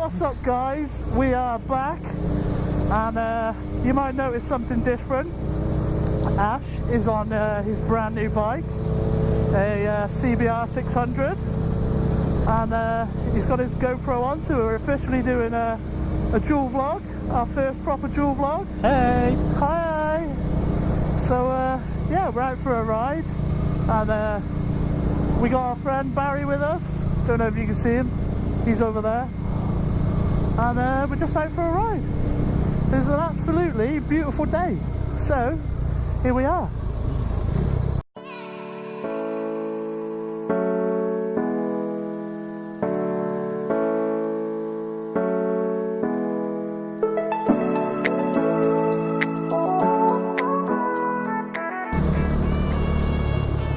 What's up guys, we are back, and you might notice something different. Ash is on his brand new bike, a CBR 600, and he's got his GoPro on, so we're officially doing a dual vlog, our first proper dual vlog. Hey! Hi! So yeah, we're out for a ride, and we got our friend Barry with us. Don't know if you can see him, he's over there. And we're just out for a ride. It's an absolutely beautiful day. So, here we are.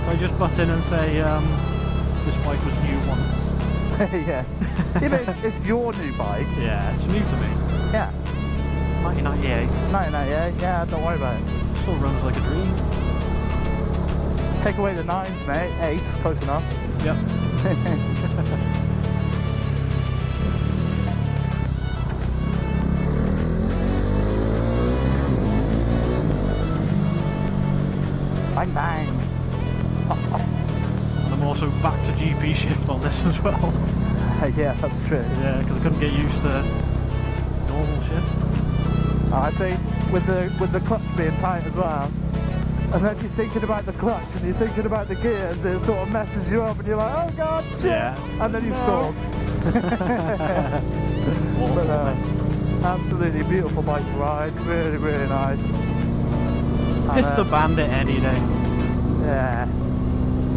I just butt in and say, this bike was new once. Yeah. It's your new bike. Yeah, it's new to me. Yeah. 1998. 1998, yeah, don't worry about it. Still runs like a dream. Take away the 9s, mate. 8s, close enough. Yep. Bang, bang. I'm also back to GP shift on this as well. Yeah, that's true. Yeah, because I couldn't get used to normal shift. I think with the clutch being tight as well, and then you're thinking about the clutch and you're thinking about the gears, it sort of messes you up and you're like, oh god, shit! Yeah. And then you stop. But absolutely beautiful bike to ride, really, really nice. Piss the Bandit any day. Yeah.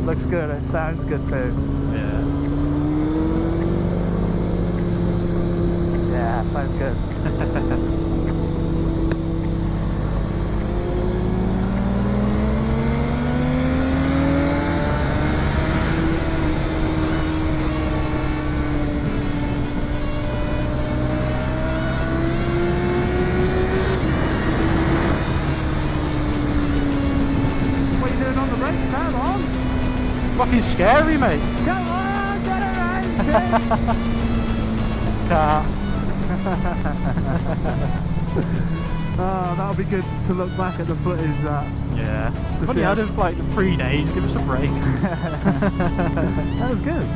Looks good, it sounds good too. Yeah. Yeah, sounds good. What are you doing on the brakes, Sam? On? Fucking scary, mate. Come on, get it right! Car. Oh, that'll be good to look back at the footage. Yeah. To Only see had it for like 3 days. Give us a break. That was good.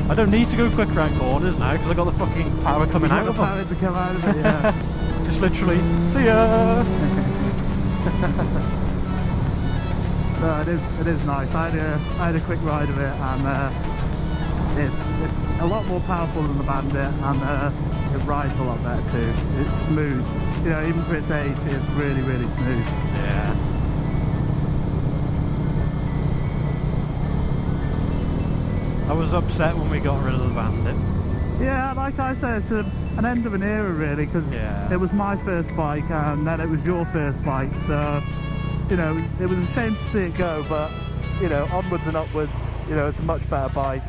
I don't need to go quick around corners now because I got the fucking power coming out The of power it. to come out of it, yeah. Just literally, see ya. No, it is nice. I had a quick ride of it, and it's a lot more powerful than the Bandit, and it rides a lot better too. It's smooth, you know, even for its age, it's really, really smooth. Yeah. I was upset when we got rid of the Bandit. Yeah, like I said, it's an end of an era really, because it was my first bike and then it was your first bike, so you know, it was a shame to see it go, but you know, onwards and upwards, you know, it's a much better bike.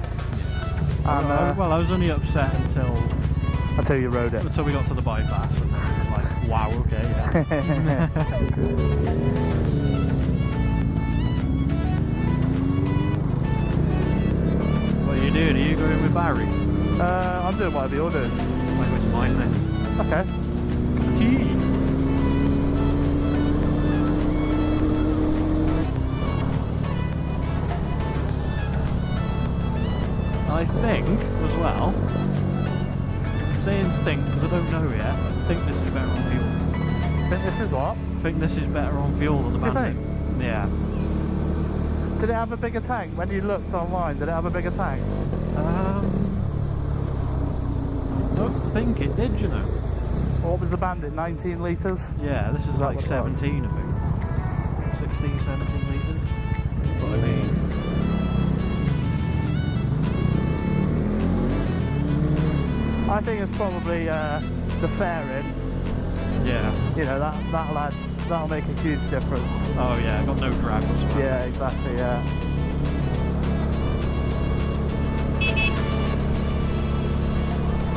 And, well, I was only upset until you rode it. Until we got to the bypass, and then it was like, wow, okay, yeah. What are you doing? Are you going with Barry? I'm doing whatever you're doing. Like, which mine then? Okay. Tea. I think, as well, I'm saying think because I don't know yet, I think this is better on fuel. Think this is what? I think this is better on fuel than the Bandit. You think? Yeah. Did it have a bigger tank? When you looked online, did it have a bigger tank? I don't think it did, you know. What was the Bandit, 19 litres? Yeah, this is that like what it 17, I think. 16, 17 litres. But I mean... I think it's probably the fairing. Yeah. You know, that'll make a huge difference. Oh yeah, got no drag whatsoever. Yeah, exactly, yeah.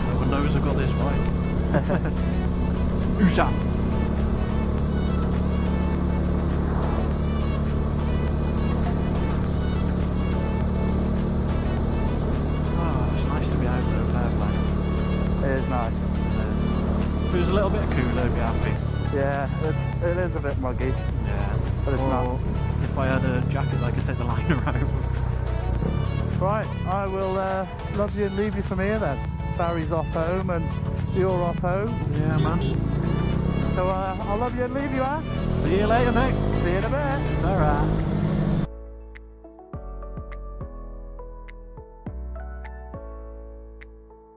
No one knows I've got this bike. Who's up? Oh, it's nice to be out there. nice. If it was a little bit cooler, I'd be happy. Yeah, it is a bit muggy. Yeah. But it's not. If I had a jacket, I could take the liner out. Right, I will love you and leave you from here then. Barry's off home and you're off home. Yeah, man. So I'll love you and leave you, Ash. See you later, mate. See you in a bit. Alright.